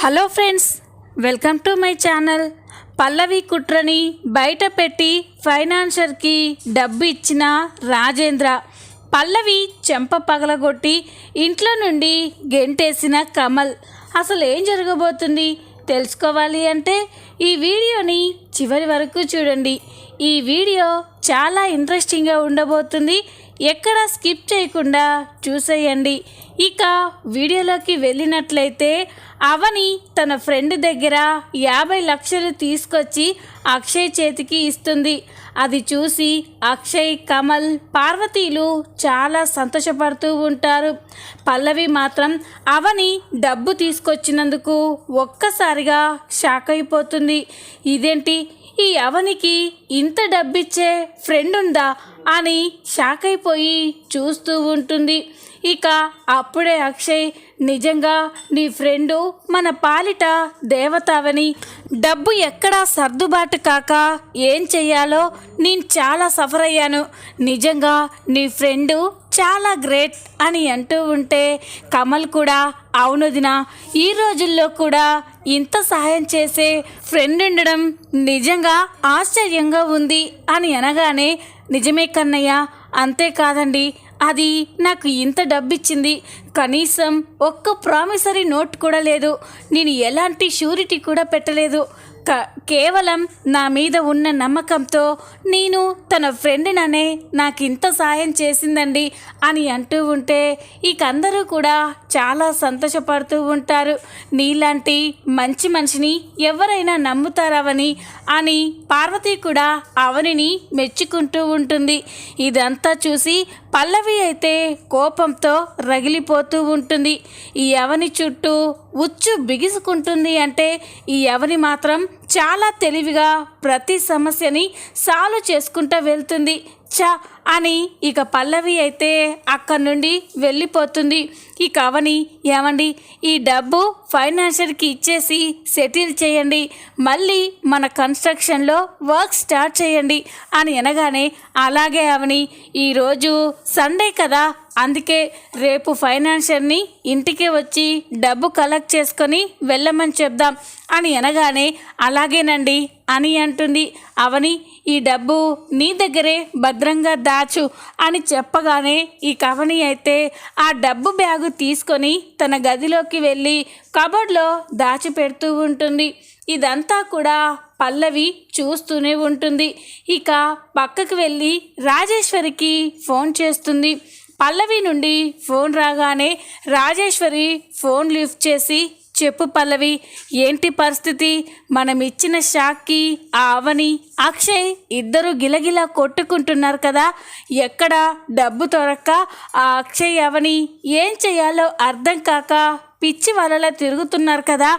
Hello friends, welcome to my channel. Pallavi కుట్రని బయట పెట్టి ఫైనాన్షియర్కి డబ్బు ఇచ్చిన రాజేంద్ర, పల్లవి చెంప పగలగొట్టి ఇంట్లో నుండి గెంటేసిన కమల్. అసలు ఏం జరగబోతుంది తెలుసుకోవాలి అంటే ఈ వీడియోని చివరి వరకు చూడండి. ఈ వీడియో చాలా ఇంట్రెస్టింగ్గా ఉండబోతుంది. ఎక్కడ స్కిప్ చేయకుండా చూసేయండి. ఇక వీడియోలోకి వెళ్ళినట్లయితే అవని తన ఫ్రెండ్ దగ్గర 50 లక్షలు తీసుకొచ్చి అక్షయ్ చేతికి ఇస్తుంది. అది చూసి అక్షయ్, కమల్, పార్వతీలు చాలా సంతోషపడుతూ ఉంటారు. పల్లవి మాత్రం అవని డబ్బు తీసుకొచ్చినందుకు ఒక్కసారిగా షాక్ అయిపోతుంది. ఇదేంటి, ఈ అవనికి ఇంత డబ్బిచ్చే ఫ్రెండ్ ఉందా అని షాక్ అయిపోయి చూస్తూ ఉంటుంది. ఇక అప్పుడే అక్షయ్, నిజంగా నీ ఫ్రెండు మన పాలిట దేవత అవని, డబ్బు ఎక్కడా సర్దుబాటు కాక ఏం చెయ్యాలో నేను చాలా సఫర్ అయ్యాను. నిజంగా నీ ఫ్రెండు చాలా గ్రేట్ అని అంటూ ఉంటే కమల్ కూడా, అవునదినా, ఈ రోజుల్లో కూడా ఇంత సహాయం చేసే ఫ్రెండ్ ఉండడం నిజంగా ఆశ్చర్యంగా ఉంది అని అనగానే, నిజమే కన్నయ్య, అంతేకాదండి, అది నాకు ఇంత డబ్బిచ్చింది, కనీసం ఒక్క ప్రామిసరీ నోట్ కూడా లేదు, నేను ఎలాంటి షూరిటీ కూడా పెట్టలేదు, కేవలం నా మీద ఉన్న నమ్మకంతో నేను తన ఫ్రెండ్ననే నాకు ఇంత సాయం చేసిందండి అని అంటూ ఉంటే ఇక అందరూ కూడా చాలా సంతోషపడుతూ ఉంటారు. నీలాంటి మంచి మనిషిని ఎవరైనా నమ్ముతారవని అని పార్వతి కూడా అవనిని మెచ్చుకుంటూ ఉంటుంది. ఇదంతా చూసి పల్లవి అయితే కోపంతో రగిలిపోతూ ఉంటుంది. ఈ అవని చుట్టూ ఉచ్చు బిగుసుకుంటుంది అంటే ఈ అవని మాత్రం చాలా తెలివిగా ప్రతి సమస్యని సాల్వ్ చేసుకుంటూ వెళ్తుంది. అని ఇక పల్లవి అయితే అక్కడి నుండి వెళ్ళిపోతుంది. ఇక అవని, ఏమండి, ఈ డబ్బు ఫైనాన్షియర్కి ఇచ్చేసి సెటిల్ చేయండి, మళ్ళీ మన కన్స్ట్రక్షన్లో వర్క్ స్టార్ట్ చేయండి అని అనగానే, అలాగే అవని, ఈరోజు సండే కదా, అందుకే రేపు ఫైనాన్షియర్ని ఇంటికే వచ్చి డబ్బు కలెక్ట్ చేసుకొని వెళ్ళమని చెప్దాం అని అనగానే, అలాగేనండి అని అంటుంది. అవని, ఈ డబ్బు నీ దగ్గరే భద్రంగా దాచు అని చెప్పగానే ఈ అవని అయితే ఆ డబ్బు బ్యాగు తీసుకొని తన గదిలోకి వెళ్ళి కబోర్డ్లో దాచిపెడుతూ ఉంటుంది. ఇదంతా కూడా పల్లవి చూస్తూనే ఉంటుంది. ఇక పక్కకు వెళ్ళి రాజేశ్వరికి ఫోన్ చేస్తుంది. పల్లవి నుండి ఫోన్ రాగానే రాజేశ్వరి ఫోన్ లిఫ్ట్ చేసి, చెప్పు పల్లవి, ఏంటి పరిస్థితి? మనం ఇచ్చిన షాక్కి ఆ అవని, అక్షయ్ ఇద్దరు గిలగిలా కొట్టుకుంటున్నారు కదా, ఎక్కడ డబ్బు దొరక్క ఆ అక్షయ్ అవని ఏం చేయాలో అర్థం కాక పిచ్చి వలలా తిరుగుతున్నారు కదా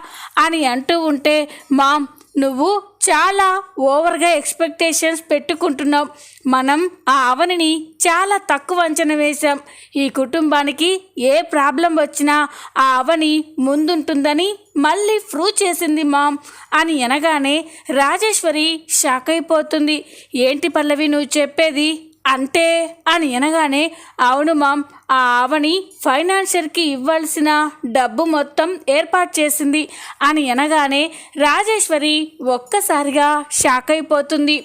అని అంటూ ఉంటే, మామ్, నువ్వు చాలా ఓవర్గా ఎక్స్పెక్టేషన్స్ పెట్టుకుంటున్నావు. మనం ఆ అవనిని చాలా తక్కువ అంచనా వేశాం. ఈ కుటుంబానికి ఏ ప్రాబ్లం వచ్చినా ఆ అవని ముందుంటుందని మళ్ళీ ప్రూవ్ చేసింది మామ్ అని అనగానే రాజేశ్వరి షాక్ అయిపోతుంది. ఏంటి పల్లవి నువ్వు చెప్పేది అంటే అని అనగానే, అవును మామ్, ఆ అవని ఫైనాన్షియర్కి ఇవ్వాల్సిన డబ్బు మొత్తం ఏర్పాటు చేసింది అని అనగానే రాజేశ్వరి ఒక్కసారిగా షాక్ అయిపోతుంది.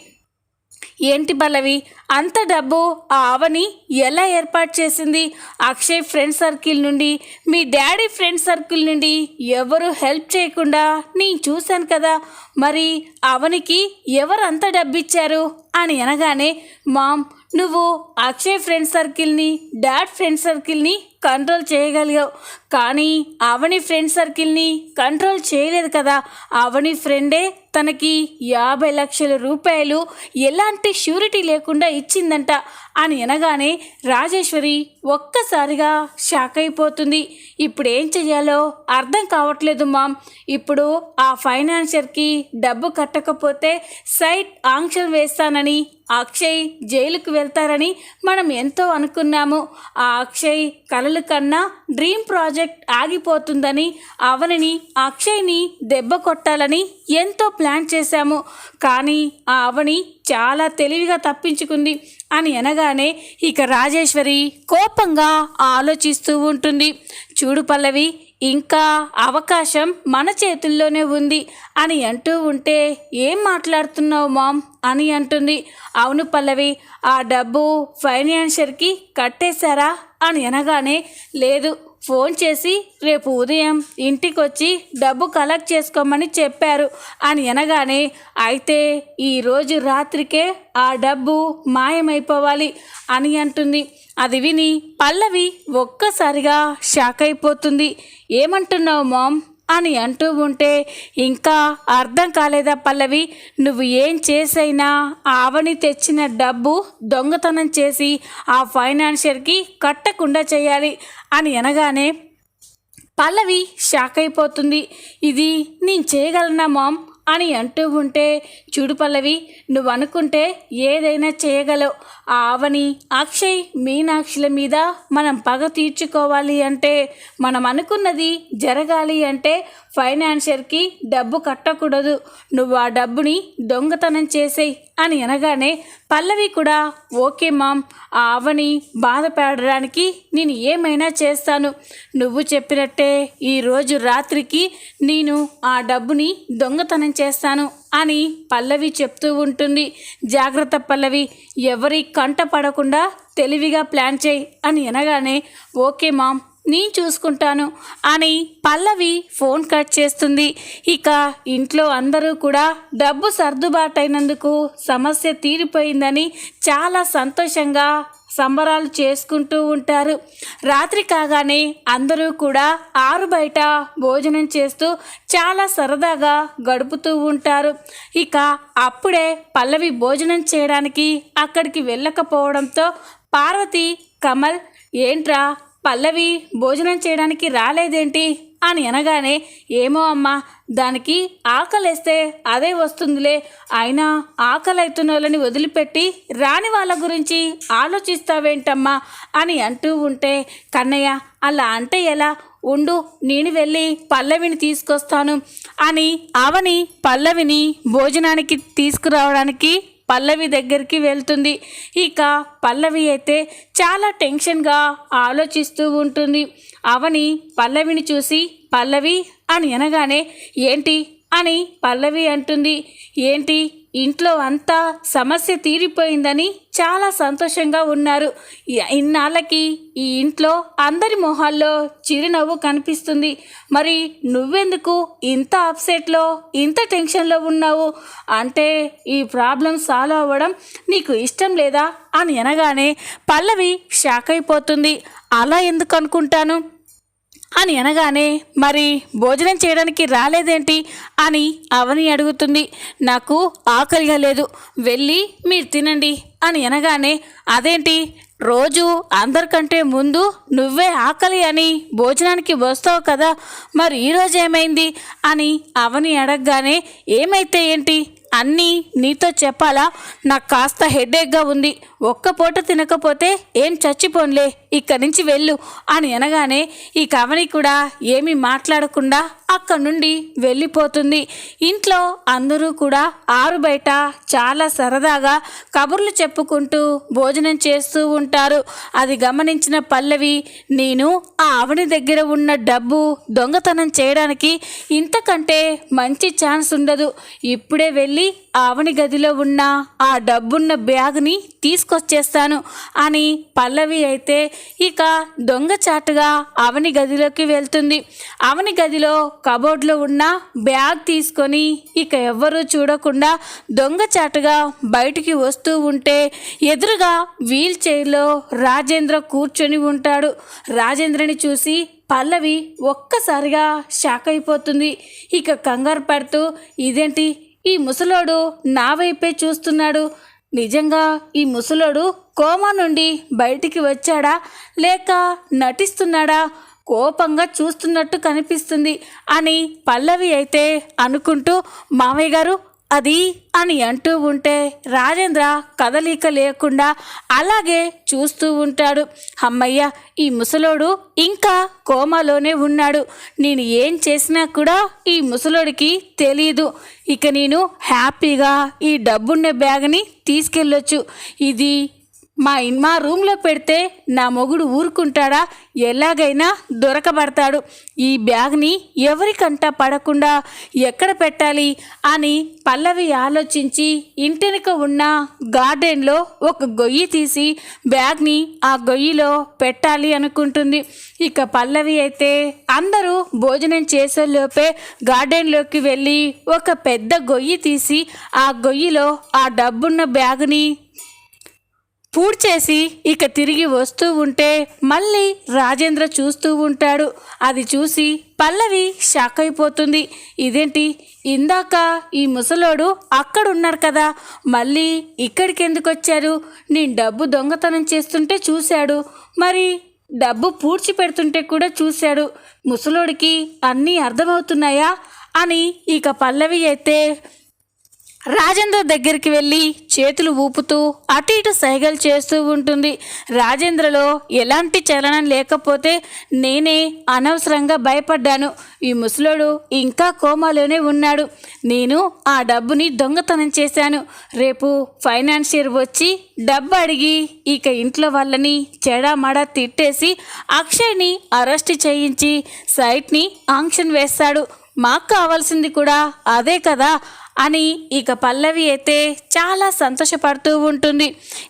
ఏంటి పల్లవి, అంత డబ్బు ఆ అవని ఎలా ఏర్పాటు చేసింది? అక్షయ్ ఫ్రెండ్ సర్కిల్ నుండి, మీ డాడీ ఫ్రెండ్ సర్కిల్ నుండి ఎవరు హెల్ప్ చేయకుండా నేను చూశాను కదా, మరి అవనికి ఎవరు అంత డబ్బు ఇచ్చారు అని అనగానే, మామ్, నువ్వు అక్షయ్ ఫ్రెండ్ సర్కిల్ని, డాడ్ ఫ్రెండ్ సర్కిల్ని కంట్రోల్ చేయగలిగావు, కానీ అవని ఫ్రెండ్ సర్కిల్ని కంట్రోల్ చేయలేదు కదా. అవని ఫ్రెండే తనకి 50 లక్షల రూపాయలు ఎలాంటి షూరిటీ లేకుండా ఇచ్చిందంట అని అనగానే రాజేశ్వరి ఒక్కసారిగా షాక్ అయిపోతుంది. ఇప్పుడు ఏం చెయ్యాలో అర్థం కావట్లేదు మామ్. ఇప్పుడు ఆ ఫైనాన్షియర్కి డబ్బు కట్టకపోతే సైట్ ఆంక్షలు వేస్తానని, అక్షయ్ జైలుకు వెళ్తారని మనం ఎంతో అనుకున్నాము. ఆ అక్షయ్ కలలు కన్నా డ్రీమ్ ప్రాజెక్ట్ ఆగిపోతుందని, అవనిని అక్షయ్ని దెబ్బ కొట్టాలని ఎంతో ప్లాన్ చేశాము, కానీ ఆ అవని చాలా తెలివిగా తప్పించుకుంది అని అనగానే ఇక రాజేశ్వరి కోపంగా ఆలోచిస్తూ ఉంటుంది. చూడు పల్లవి, ఇంకా అవకాశం మన చేతుల్లోనే ఉంది అని అంటూ ఉంటే, ఏం మాట్లాడుతున్నావు మామ్ అని అంటుంది. అవును పల్లవి, ఆ డబ్బు ఫైనాన్షియర్కి కట్టేశారా అని అనగానే, లేదు, ఫోన్ చేసి రేపు ఉదయం ఇంటికొచ్చి డబ్బు కలెక్ట్ చేసుకోమని చెప్పారు అని అనగానే, అయితే ఈరోజు రాత్రికే ఆ డబ్బు మాయమైపోవాలి అని అంటుంది. అది విని పల్లవి ఒక్కసారిగా షాక్ అయిపోతుంది. ఏమంటున్నావు మామ్ అని అంటూ ఉంటే, ఇంకా అర్థం కాలేదా పల్లవి, నువ్వు ఏం చేసైనా ఆవని తెచ్చిన డబ్బు దొంగతనం చేసి ఆ ఫైనాన్షియర్కి కట్టకుండా చేయాలి అని అనగానే పల్లవి షాక్ అయిపోతుంది. ఇది నేను చేయగలనా మామ్ అని అంటూ ఉంటే, చూడు పల్లవి, నువ్వు అనుకుంటే ఏదైనా చేయగలవు. ఆ ఆవని, అక్షయ్, మీనాక్షిల మీద మనం పగ తీర్చుకోవాలి అంటే, మనం అనుకున్నది జరగాలి అంటే ఫైనాన్షియర్కి డబ్బు కట్టకూడదు. నువ్వు ఆ డబ్బుని దొంగతనం చేసేయి అని అనగానే పల్లవి కూడా, ఓకే మామ్, ఆ ఆవని బాధపడడానికి నేను ఏమైనా చేస్తాను. నువ్వు చెప్పినట్టే ఈరోజు రాత్రికి నేను ఆ డబ్బుని దొంగతనం చేస్తాను అని పల్లవి చెప్తూ ఉంటుంది. జాగ్రత్త పల్లవి, ఎవరి కంట పడకుండా తెలివిగా ప్లాన్ చేయి అని అనగానే, ఓకే మామ్, నేను చూసుకుంటాను అని పల్లవి ఫోన్ కట్ చేస్తుంది. ఇక ఇంట్లో అందరూ కూడా డబ్బు సర్దుబాటైనందుకు సమస్య తీరిపోయిందని చాలా సంతోషంగా సంబరాలు చేసుకుంటూ ఉంటారు. రాత్రి కాగానే అందరూ కూడా ఆరు బయట భోజనం చేస్తూ చాలా సరదాగా గడుపుతూ ఉంటారు. ఇక అప్పుడే పల్లవి భోజనం చేయడానికి అక్కడికి వెళ్ళకపోవడంతో పార్వతి, కమల్, ఏంట్రా పల్లవి భోజనం చేయడానికి రాలేదేంటి అని అనగానే, ఏమో అమ్మా, దానికి ఆకలేస్తే అదే వస్తుందిలే, అయినా ఆకలి అవుతున్న వాళ్ళని వదిలిపెట్టి రాని వాళ్ళ గురించి ఆలోచిస్తావేంటమ్మా అని అంటూ ఉంటే, కన్నయ్య అలా అంటే ఎలా, ఉండు, నేను వెళ్ళి పల్లవిని తీసుకొస్తాను అని అవని పల్లవిని భోజనానికి తీసుకురావడానికి పల్లవి దగ్గరికి వెళ్తుంది. ఇక పల్లవి అయితే చాలా టెన్షన్గా ఆలోచిస్తూ ఉంటుంది. అవని పల్లవిని చూసి, పల్లవి అని అనగానే, ఏంటి అని పల్లవి అంటుంది. ఏంటి, ఇంట్లో అంతా సమస్య తీరిపోయిందని చాలా సంతోషంగా ఉన్నారు. ఇన్నాళ్ళకి ఈ ఇంట్లో అందరి మొహాల్లో చిరునవ్వు కనిపిస్తుంది. మరి నువ్వెందుకు ఇంత అప్సెట్లో, ఇంత టెన్షన్లో ఉన్నావు? అంటే ఈ ప్రాబ్లం సాల్వ్ అవ్వడం నీకు ఇష్టం లేదా అని అనగానే పల్లవి షాక్ అయిపోతుంది. అలా ఎందుకు అనుకుంటాను అని అనగానే, మరి భోజనం చేయడానికి రాలేదేంటి అని అవని అడుగుతుంది. నాకు ఆకలిగా లేదు, వెళ్ళి మీరు తినండి అని అనగానే, అదేంటి, రోజు అందరికంటే ముందు నువ్వే ఆకలి అని భోజనానికి వస్తావు కదా, మరి ఈరోజు ఏమైంది అని అవని అడగగానే, ఏమైతే ఏంటి, అన్నీ నీతో చెప్పాలా, నాకు కాస్త హెడేక్గా ఉంది, ఒక్క పూట తినకపోతే ఏం చచ్చిపోన్లే, ఇక్కడి నుంచి వెళ్ళు అని అనగానే ఈ కవని కూడా ఏమీ మాట్లాడకుండా అక్కడి నుండి వెళ్ళిపోతుంది. ఇంట్లో అందరూ కూడా ఆరు బయట చాలా సరదాగా కబుర్లు చెప్పుకుంటూ భోజనం చేస్తూ ఉంటారు. అది గమనించిన పల్లవి, నేను ఆ అవని దగ్గర ఉన్న డబ్బు దొంగతనం చేయడానికి ఇంతకంటే మంచి ఛాన్స్ ఉండదు, ఇప్పుడే వెళ్ళి ఆవని గదిలో ఉన్న ఆ డబ్బున్న బ్యాగ్ని తీసుకొచ్చేస్తాను అని పల్లవి అయితే ఇక దొంగచాటుగా అవని గదిలోకి వెళ్తుంది. అవని గదిలో కబోర్డ్లో ఉన్న బ్యాగ్ తీసుకొని ఇక ఎవ్వరూ చూడకుండా దొంగచాటుగా బయటికి వస్తూ ఉంటే ఎదురుగా వీల్ చైర్లో రాజేంద్ర కూర్చొని ఉంటాడు. రాజేంద్రని చూసి పల్లవి ఒక్కసారిగా షాక్ అయిపోతుంది. ఇక కంగారు పడుతూ, ఇదేంటి, ఈ ముసలోడు నా వైపే చూస్తున్నాడు, నిజంగా ఈ ముసలోడు కోమా నుండి బయటికి వచ్చాడా లేక నటిస్తున్నాడా, కోపంగా చూస్తున్నట్టు కనిపిస్తుంది అని పల్లవి అయితే అనుకుంటూ, మామయ్య గారు అది అని అంటూ ఉంటే రాజేంద్ర కదలిక లేకుండా అలాగే చూస్తూ ఉంటాడు. అమ్మయ్య, ఈ ముసలోడు ఇంకా కోమాలోనే ఉన్నాడు, నేను ఏం చేసినా కూడా ఈ ముసలోడికి తెలీదు, ఇక నేను హ్యాపీగా ఈ డబ్బున్న బ్యాగ్ని తీసుకెళ్ళొచ్చు, ఇది మా రూమ్లో పెడితే నా మొగుడు ఊరుకుంటాడా? ఎలాగైనా దొరకబడతాడు. ఈ బ్యాగ్ని ఎవరికంట పడకుండా ఎక్కడ పెట్టాలి అని పల్లవి ఆలోచించి ఇంటెనక ఉన్న గార్డెన్లో ఒక గొయ్యి తీసి బ్యాగ్ని ఆ గొయ్యిలో పెట్టాలి అనుకుంటుంది. ఇక పల్లవి అయితే అందరూ భోజనం చేసేలోపే గార్డెన్లోకి వెళ్ళి ఒక పెద్ద గొయ్యి తీసి ఆ గొయ్యిలో ఆ డబ్బున్న బ్యాగుని పూడ్చేసి ఇక తిరిగి వస్తూ ఉంటే మళ్ళీ రాజేంద్ర చూస్తూ ఉంటాడు. అది చూసి పల్లవి షాక్ అయిపోతుంది. ఇదేంటి, ఇందాక ఈ ముసలోడు అక్కడున్నారు కదా, మళ్ళీ ఇక్కడికి ఎందుకు వచ్చారు? నేను డబ్బు దొంగతనం చేస్తుంటే చూశాడు, మరి డబ్బు పూడ్చి పెడుతుంటే కూడా చూశాడు. ముసలోడికి అన్నీ అర్థమవుతున్నాయా అని ఇక పల్లవి అయితే రాజేంద్ర దగ్గరికి వెళ్ళి చేతులు ఊపుతూ అటు ఇటు సైగలు చేస్తూ ఉంటుంది. రాజేంద్రలో ఎలాంటి చలనం లేకపోతే నేనే అనవసరంగా భయపడ్డాను. ఈ ముసలోడు ఇంకా కోమాలోనే ఉన్నాడు. నేను ఆ డబ్బుని దొంగతనం చేశాను. రేపు ఫైనాన్షియర్ వచ్చి డబ్బు అడిగి ఇక ఇంట్లో వాళ్ళని చెడామడా తిట్టేసి అక్షయ్ని అరెస్ట్ చేయించి సైట్ని ఆంక్షన్ వేస్తాడు. మాకు కావాల్సింది కూడా అదే కదా అని ఇక పల్లవి అయితే చాలా సంతోషపడుతూ ఉంటుంది.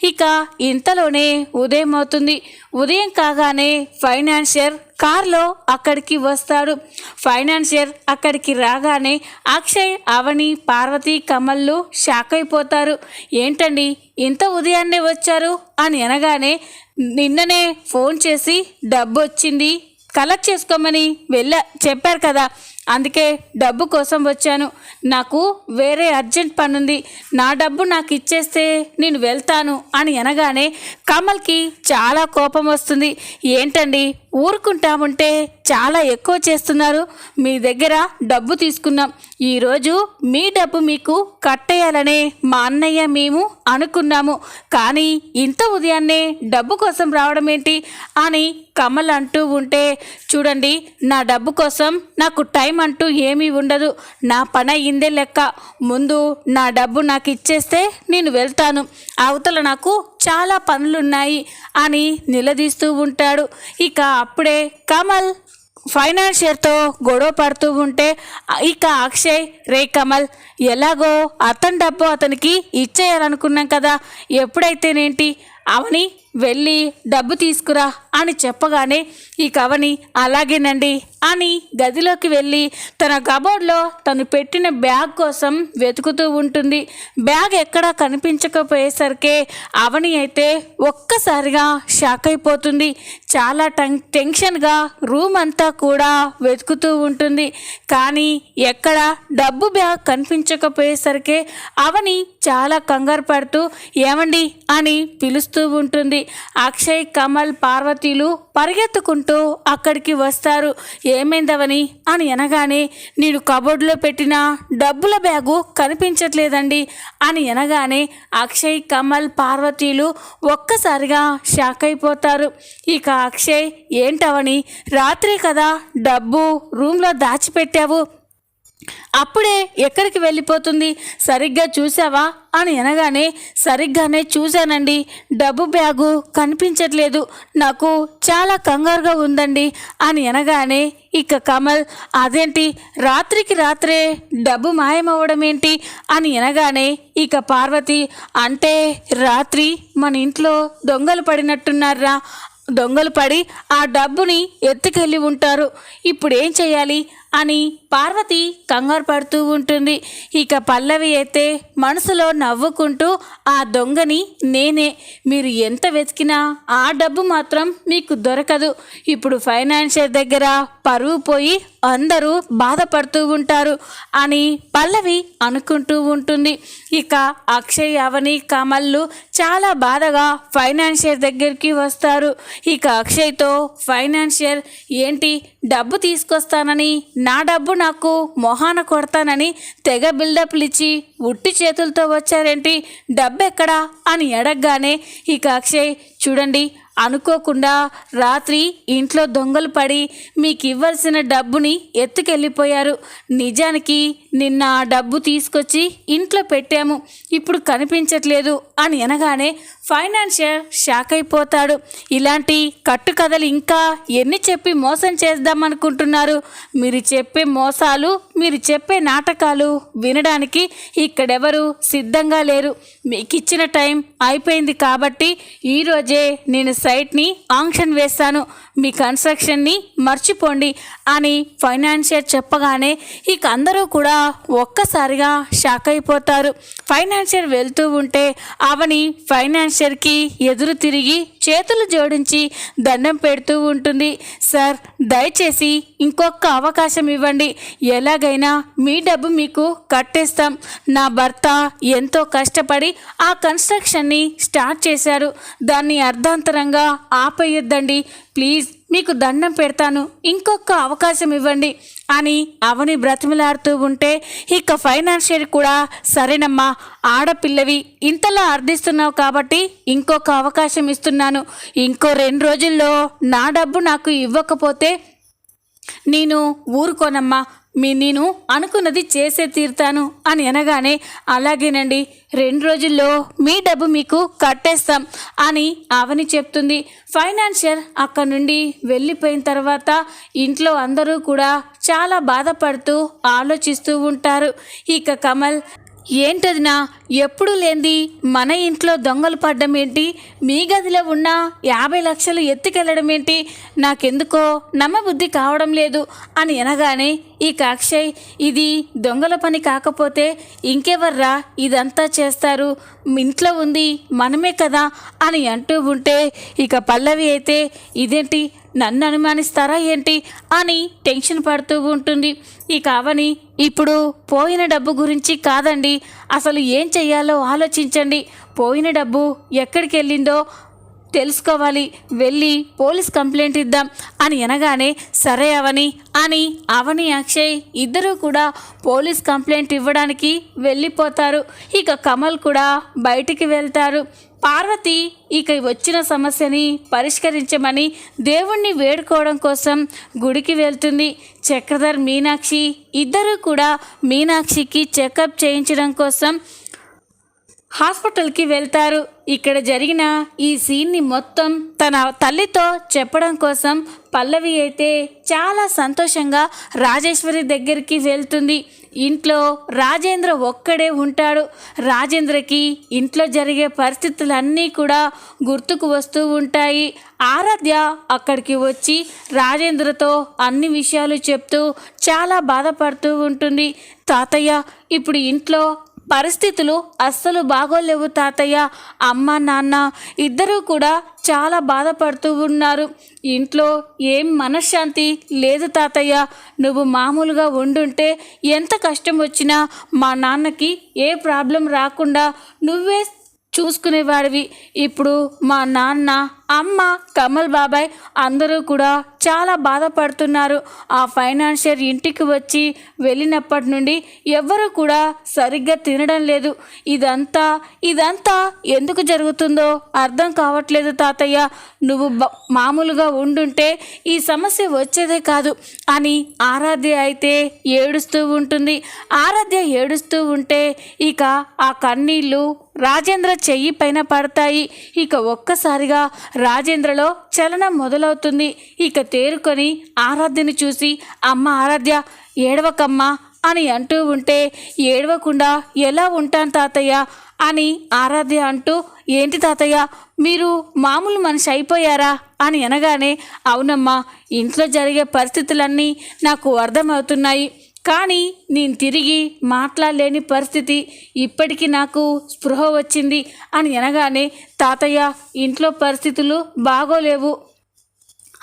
ఇక ఇంతలోనే ఉదయం అవుతుంది. ఉదయం కాగానే ఫైనాన్షియర్ కార్లో అక్కడికి వస్తాడు. ఫైనాన్షియర్ అక్కడికి రాగానే అక్షయ్, అవని, పార్వతి, కమల్లు షాక్ అయిపోతారు. ఏంటండి ఇంత ఉదయాన్నే వచ్చారు అని అనగానే, నిన్ననే ఫోన్ చేసి డబ్బు వచ్చింది కలెక్ట్ చేసుకోమని చెప్పారు కదా, అందుకే డబ్బు కోసం వచ్చాను. నాకు వేరే అర్జెంట్ పనుంది, నా డబ్బు నాకు ఇచ్చేస్తే నేను వెళ్తాను అని అనగానే కమల్కి చాలా కోపం వస్తుంది. ఏంటండి ఊరుకుంటామంటే చాలా ఎక్కువ చేస్తున్నారు. మీ దగ్గర డబ్బు తీసుకున్నాం, ఈరోజు మీ డబ్బు మీకు కట్టేయాలనే మా అన్నయ్య మేము అనుకున్నాము, కానీ ఇంత ఉదయాన్నే డబ్బు కోసం రావడం ఏంటి అని కమల్ అంటూ ఉంటే, చూడండి నా డబ్బు కోసం నాకు టైం అంటూ ఏమీ ఉండదు. నా పని అయ్యిందే లెక్క. ముందు నా డబ్బు నాకు ఇచ్చేస్తే నేను వెళ్తాను, అవతల నాకు చాలా పనులున్నాయి అని నిలదీస్తూ ఉంటాడు. ఇక అప్పుడే కమల్ ఫైనాన్షియర్తో గొడవ పడుతూ ఉంటే ఇక అక్షయ్, రే కమల్, ఎలాగో అతని డబ్బు అతనికి ఇచ్చేయాలనుకున్నాం కదా, ఎప్పుడైతేనేంటి అవని వెళ్ళి డబ్బు తీసుకురా అని చెప్పగానే ఇక అవని అలాగేనండి అని గదిలోకి వెళ్ళి తన కబోర్డ్లో తను పెట్టిన బ్యాగ్ కోసం వెతుకుతూ ఉంటుంది. బ్యాగ్ ఎక్కడా కనిపించకపోయేసరికి అవని అయితే ఒక్కసారిగా షాక్ అయిపోతుంది. చాలా టెన్షన్గా రూమ్ అంతా కూడా వెతుకుతూ ఉంటుంది. కానీ ఎక్కడ డబ్బు బ్యాగ్ కనిపించకపోయేసరికి అవని చాలా కంగారు పడుతూ ఏమండి అని పిలుస్తూ ఉంటుంది. అక్షయ్, కమల్, పార్వతీలు పరిగెత్తుకుంటూ అక్కడికి వస్తారు. ఏమైందవని అని అనగానే, నేను కబోర్డ్లో పెట్టిన డబ్బుల బ్యాగు కనిపించట్లేదండి అని అనగానే అక్షయ్, కమల్, పార్వతీలు ఒక్కసారిగా షాక్ అయిపోతారు. ఇక అక్షయ్, ఏంటవని రాత్రి కదా డబ్బు రూమ్లో దాచిపెట్టావు, అప్పుడే ఎక్కడికి వెళ్ళిపోతుంది, సరిగ్గా చూసావా అని అనగానే సరిగ్గానే చూశానండి, డబ్బు బ్యాగు కనిపించట్లేదు, నాకు చాలా కంగారుగా ఉందండి అని అనగానే ఇక కమల్, అదేంటి రాత్రికి రాత్రే డబ్బు మాయమవ్వడం ఏంటి అని అనగానే ఇక పార్వతి, అంటే రాత్రి మన ఇంట్లో దొంగలు పడినట్టున్నారా, దొంగలు పడి ఆ డబ్బుని ఎత్తుకెళ్ళి ఉంటారు, ఇప్పుడు ఏం చేయాలి అని పార్వతి కంగారు పడుతూ ఉంటుంది. ఇక పల్లవి అయితే మనసులో నవ్వుకుంటూ, ఆ దొంగని నేనే, మీరు ఎంత వెతికినా ఆ డబ్బు మాత్రం మీకు దొరకదు, ఇప్పుడు ఫైనాన్షియర్ దగ్గర పరువు పోయి అందరూ బాధపడుతూ ఉంటారు అని పల్లవి అనుకుంటూ ఉంటుంది. ఇక అక్షయ్, అవని, కమల్లు చాలా బాధగా ఫైనాన్షియర్ దగ్గరికి వస్తారు. ఇక అక్షయ్తో ఫైనాన్షియర్, ఏంటి డబ్బు తీసుకొస్తానని నా డబ్బు నాకు మొహాన కొడతానని తెగ బిల్డప్లు ఇచ్చి ఉట్టి చేతులతో వచ్చారేంటి, డబ్బు ఎక్కడా అని అడగగానే ఇక అక్షయ్, చూడండి అనుకోకుండా రాత్రి ఇంట్లో దొంగలు పడి మీకు ఇవ్వాల్సిన డబ్బుని ఎత్తుకెళ్ళిపోయారు, నిజానికి నిన్న ఆ డబ్బు తీసుకొచ్చి ఇంట్లో పెట్టాము, ఇప్పుడు కనిపించట్లేదు అని అనగానే ఫైనాన్షియర్ షాక్ అయిపోతాడు. ఇలాంటి కట్టుకథలు ఇంకా ఎన్ని చెప్పి మోసం చేద్దామనుకుంటున్నారు? మీరు చెప్పే మోసాలు, మీరు చెప్పే నాటకాలు వినడానికి ఇక్కడెవరు సిద్ధంగా లేరు. మీకు ఇచ్చిన టైం అయిపోయింది కాబట్టి ఈరోజే నేను సైట్ని ఆంక్షన్ వేస్తాను, మీ కన్స్ట్రక్షన్ని మర్చిపోండి అని ఫైనాన్షియర్ చెప్పగానే ఇక అందరూ కూడా ఒక్కసారిగా షాక్ అయిపోతారు. ఫైనాన్షియర్ వెళ్తూ ఉంటే అవని ఫైనాన్షియర్కి ఎదురు తిరిగి చేతులు జోడించి దండం పెడుతూ ఉంటుంది. సార్, దయచేసి ఇంకొక అవకాశం ఇవ్వండి, ఎలాగైనా మీ డబ్బు మీకు కట్టేస్తాం. నా భర్త ఎంతో కష్టపడి ఆ కన్స్ట్రక్షన్ని స్టార్ట్ చేశారు, దాన్ని అర్ధాంతరంగా ఆపేయొద్దండి ప్లీజ్, మీకు దండం పెడతాను, ఇంకొక అవకాశం ఇవ్వండి అని అవని బ్రతిమలాడుతూ ఉంటే ఇక ఫైనాన్షియర్ కూడా సరేనమ్మా, ఆడపిల్లవి ఇంతలా అర్థిస్తున్నావు కాబట్టి ఇంకొక అవకాశం ఇస్తున్నాను, ఇంకో 2 రోజుల్లో నా డబ్బు నాకు ఇవ్వకపోతే నేను ఊరుకోనమ్మా, నేను అనుకున్నది చేసే తీరుతాను అని అనగానే అలాగేనండి, 2 రోజుల్లో మీ డబ్బు మీకు కట్టేస్తాం అని అవని చెప్తుంది. ఫైనాన్షియర్ అక్కడి నుండి వెళ్ళిపోయిన తర్వాత ఇంట్లో అందరూ కూడా చాలా బాధపడుతూ ఆలోచిస్తూ ఉంటారు. ఇక కమల్, ఏంటదినా ఎప్పుడు లేంది మన ఇంట్లో దొంగలు పడ్డం ఏంటి, మీ గదిలో ఉన్న 50 లక్షలు ఎత్తుకెళ్ళడం ఏంటి, నాకెందుకో నమ్మబుద్ధి కావడం లేదు అని అనగానే ఇక అక్షయ్, ఇది దొంగల పని కాకపోతే ఇంకెవర్రా ఇదంతా చేస్తారు, ఇంట్లో ఉంది మనమే కదా అని అంటూ ఉంటే ఇక పల్లవి అయితే ఇదేంటి నన్ను అనుమానిస్తారా ఏంటి అని టెన్షన్ పడుతూ ఉంటుంది. ఇక అవని, ఇప్పుడు పోయిన డబ్బు గురించి కాదండి, అసలు ఏం చెయ్యాలో ఆలోచించండి, పోయిన డబ్బు ఎక్కడికి వెళ్ళిందో తెలుసుకోవాలి, వెళ్ళి పోలీస్ కంప్లైంట్ ఇద్దాం అని అనగానే సరే అవని అని అవని అక్షయ్ ఇద్దరూ కూడా పోలీస్ కంప్లైంట్ ఇవ్వడానికి వెళ్ళిపోతారు. ఇక కమల్ కూడా బయటికి వెళ్తారు. పార్వతి ఇక వచ్చిన సమస్యని పరిష్కరించమని దేవుణ్ణి వేడుకోవడం కోసం గుడికి వెళ్తుంది. చక్రధర్, మీనాక్షి ఇద్దరూ కూడా మీనాక్షికి చెకప్ చేయించడం కోసం హాస్పిటల్కి వెళ్తారు. ఇక్కడ జరిగిన ఈ సీన్ని మొత్తం తన తల్లితో చెప్పడం కోసం పల్లవి అయితే చాలా సంతోషంగా రాజేశ్వరి దగ్గరికి వెళ్తుంది. ఇంట్లో రాజేంద్ర ఒక్కడే ఉంటాడు. రాజేంద్రకి ఇంట్లో జరిగే పరిస్థితులన్నీ కూడా గుర్తుకు వస్తూ ఉంటాయి. ఆరాధ్య అక్కడికి వచ్చి రాజేంద్రతో అన్ని విషయాలు చెప్తూ చాలా బాధపడుతూ ఉంటుంది. తాతయ్య, ఇప్పుడు ఇంట్లో పరిస్థితులు అస్సలు బాగోలేవు తాతయ్య, అమ్మ నాన్న ఇద్దరూ కూడా చాలా బాధపడుతూ ఉన్నారు, ఇంట్లో ఏం మనశ్శాంతి లేదు తాతయ్య, నువ్వు మామూలుగా ఉండుంటే ఎంత కష్టం వచ్చినా మా నాన్నకి ఏ ప్రాబ్లం రాకుండా నువ్వే చూసుకునేవాడివి, ఇప్పుడు మా నాన్న, అమ్మ, కమల్ బాబాయ్ అందరూ కూడా చాలా బాధపడుతున్నారు. ఆ ఫైనాన్షియర్ ఇంటికి వచ్చి వెళ్ళినప్పటి నుండి ఎవ్వరూ కూడా సరిగ్గా తినడం లేదు, ఇదంతా ఎందుకు జరుగుతుందో అర్థం కావట్లేదు తాతయ్య, నువ్వు మామూలుగా ఉండుంటే ఈ సమస్య వచ్చేదే కాదు అని ఆరాధ్య అయితే ఏడుస్తూ ఉంటుంది. ఆరాధ్య ఏడుస్తూ ఉంటే ఇక ఆ కన్నీళ్ళు రాజేంద్ర చెయ్యి పైన పడతాయి. ఇక ఒక్కసారిగా రాజేంద్రలో చలనం మొదలవుతుంది. ఇక తేరుకొని ఆరాధ్యని చూసి, అమ్మ ఆరాధ్య, ఏడవకమ్మా అని అంటూ ఉంటే, ఏడవకుండా ఎలా ఉంటాను తాతయ్య అని ఆరాధ్య అంటూ, ఏంటి తాతయ్య మీరు మామూలు మనిషి అయిపోయారా అని అనగానే, అవునమ్మా, ఇంట్లో జరిగే పరిస్థితులన్నీ నాకు అర్థమవుతున్నాయి, కానీ నేను తిరిగి మాట్లాడలేని పరిస్థితి, ఇప్పటికీ నాకు స్పృహ వచ్చింది అని అనగానే, తాతయ్య ఇంట్లో పరిస్థితులు బాగోలేవు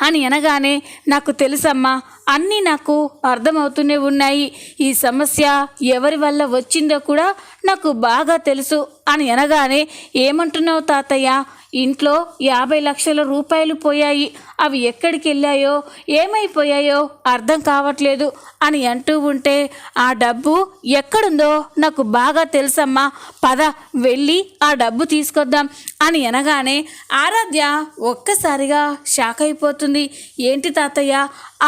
అని అనగానే, నాకు తెలుసమ్మా, అన్నీ నాకు అర్థమవుతూనే ఉన్నాయి, ఈ సమస్య ఎవరి వల్ల వచ్చిందో కూడా నాకు బాగా తెలుసు అని అనగానే, ఏమంటున్నావు తాతయ్య, ఇంట్లో 50 లక్షల రూపాయలు పోయాయి, అవి ఎక్కడికి వెళ్ళాయో ఏమైపోయాయో అర్థం కావట్లేదు అని అంటూ ఉంటే, ఆ డబ్బు ఎక్కడుందో నాకు బాగా తెలుసమ్మా, పద వెళ్ళి ఆ డబ్బు తీసుకొద్దాం అని అనగానే ఆరాధ్య ఒక్కసారిగా షాక్ అయిపోతుంది. ఏంటి తాతయ్య,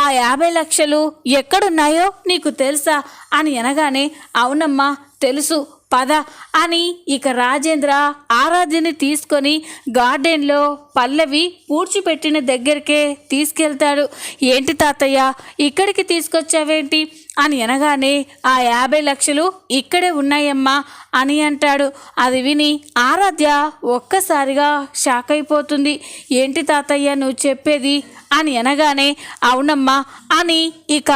ఆ 50 లక్షలు ఎక్కడున్నాయో నీకు తెలుసా అని అనగానే, అవునమ్మా తెలుసు, పద అని ఇక రాజేంద్ర ఆరాధ్యని తీసుకొని గార్డెన్లో పల్లవి పూడ్చిపెట్టిన దగ్గరికే తీసుకెళ్తాడు. ఏంటి తాతయ్య ఇక్కడికి తీసుకొచ్చావేంటి అని అనగానే, ఆ 50 లక్షలు ఇక్కడే ఉన్నాయమ్మా అని అంటాడు. అది విని ఆరాధ్య ఒక్కసారిగా షాక్ అయిపోతుంది. ఏంటి తాతయ్య నువ్వు చెప్పేది అని అనగానే, అవునమ్మా అని ఇక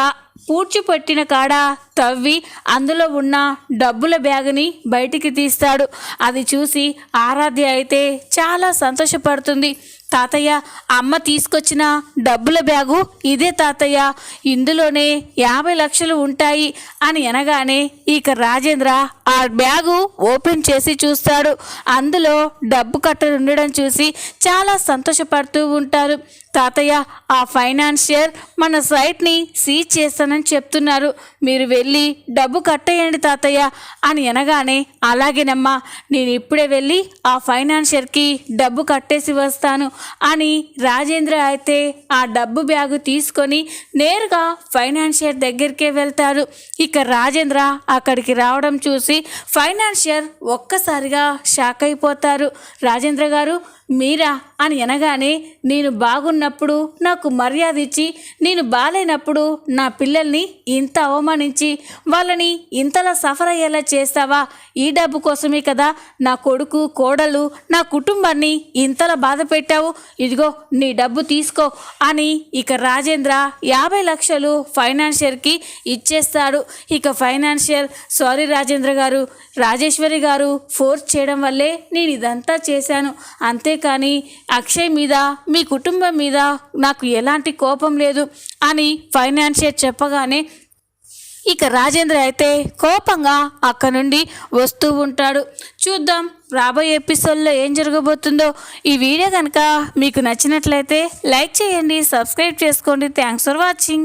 పూడ్చిపెట్టిన కాడ తవ్వి అందులో ఉన్న డబ్బుల బ్యాగుని బయటికి తీస్తాడు. అది చూసి ఆరాధ్య అయితే చాలా సంతోషపడుతుంది. తాతయ్య అమ్మ తీసుకొచ్చిన డబ్బుల బ్యాగు ఇదే తాతయ్య, ఇందులోనే 50 లక్షలు ఉంటాయి అని అనగానే ఇక రాజేంద్ర ఆ బ్యాగు ఓపెన్ చేసి చూస్తాడు. అందులో డబ్బు కట్టలు ఉండడం చూసి చాలా సంతోషపడుతూ ఉంటారు. తాతయ్య ఆ ఫైనాన్షియర్ మన సైట్ని సీజ్ చేస్తానని చెప్తున్నారు, మీరు వెళ్ళి డబ్బు కట్టేయండి తాతయ్య అని అనగానే, అలాగేనమ్మా నేను ఇప్పుడే వెళ్ళి ఆ ఫైనాన్షియర్కి డబ్బు కట్టేసి వస్తాను అని రాజేంద్ర అయితే ఆ డబ్బు బ్యాగు తీసుకొని నేరుగా ఫైనాన్షియర్ దగ్గరికే వెళ్తాడు. ఇక రాజేంద్ర అక్కడికి రావడం చూసి ఫైనాన్షియర్ ఒక్కసారిగా షాక్ అయిపోతారు. రాజేంద్ర గారు మీరా అని అనగానే, నేను బాగున్నప్పుడు నాకు మర్యాద ఇచ్చి నేను బాలేనప్పుడు నా పిల్లల్ని ఇంత అవమానించి వాళ్ళని ఇంతలా సఫర్ అయ్యేలా చేస్తావా? ఈ డబ్బు కోసమే కదా నా కొడుకు కోడలు నా కుటుంబాన్ని ఇంతలా బాధ పెట్టావు, ఇదిగో నీ డబ్బు తీసుకో అని ఇక రాజేంద్ర 50 లక్షలు ఫైనాన్షియర్కి ఇచ్చేస్తాడు. ఇక ఫైనాన్షియర్, సారీ రాజేంద్ర గారు, రాజేశ్వరి గారు ఫోర్స్ చేయడం వల్లే నేను ఇదంతా చేశాను, అంతేకాని అక్షయ్ మీద మీ కుటుంబం మీద నాకు ఎలాంటి కోపం లేదు అని ఫైనాన్షియర్ చెప్పగానే ఇక రాజేంద్ర అయితే కోపంగా అక్కడ నుండి వస్తూ ఉంటాడు. చూద్దాం రాబోయే ఎపిసోడ్లో ఏం జరగబోతుందో. ఈ వీడియో కనుక మీకు నచ్చినట్లయితే లైక్ చేయండి, సబ్స్క్రైబ్ చేసుకోండి. Thanks for watching.